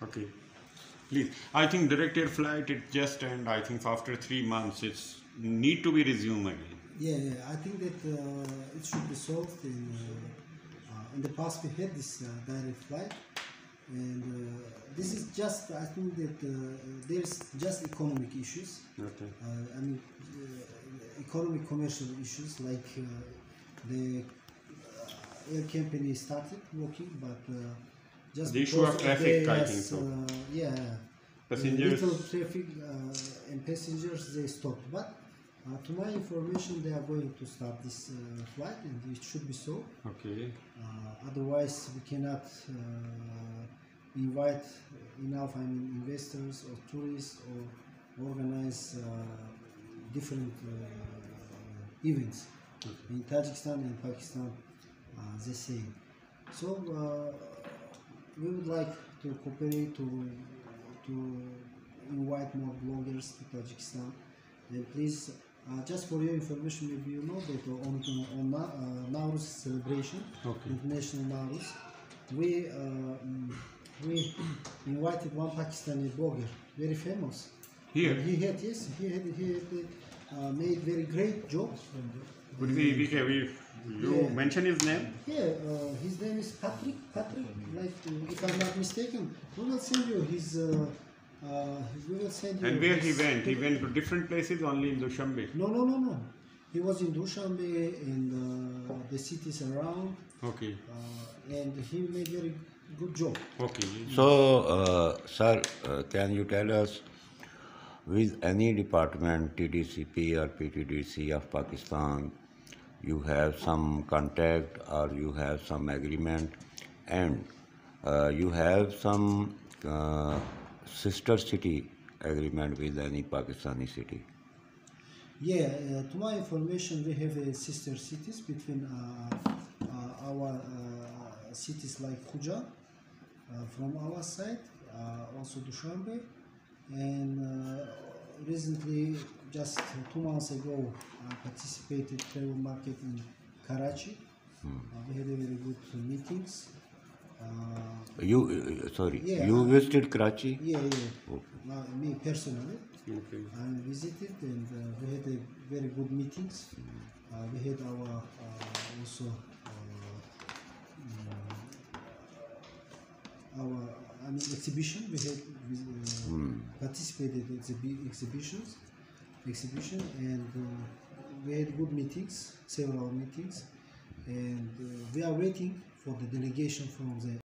Okay. Please. I think direct air flight it just and I think after 3 months it's need to be resumed again. Yeah. I think that it should be solved. In the past, we had this direct flight, and this is just. I think that there's just economic issues. Okay. Economic commercial issues like the air company started working, but just The issue of because traffic, I yes, think so. Passengers. Passengers. Little traffic and passengers they stopped. But to my information, they are going to start this flight, and it should be so. Okay. Otherwise, we cannot invite enough, investors or tourists or organize different events in Tajikistan and Pakistan. The same. So we would like to cooperate to invite more bloggers to Tajikistan. And please, just for your information, maybe you know that on Nowruz celebration, Okay. International Nowruz, we invited one Pakistani blogger, very famous. Here. He had made very great jokes. Would you Yeah. mention his name? Yeah, his name is Patrick. Like, if I'm not mistaken, we will send you his. We will send you. And where he his- went? He went to different places only in Dushanbe. No. He was in Dushanbe and the cities around, Okay. and he made very good job. Okay. So, sir, can you tell us with any department, TDCP or PTDC of Pakistan, you have some contact or you have some agreement, and you have some sister city agreement with any Pakistani city? Yeah, to my information, we have sister cities between our cities like Khuja from our side, also Dushanbe, and recently, just 2 months ago, I participated travel market in Karachi. We had a very good meetings. You Yeah. visited Karachi? Yeah. Okay. Me personally. Okay. I visited and we had a very good meetings. We had our also our exhibition. We had participated in exhibition, and we had good meetings, several meetings, and we are waiting for the delegation from the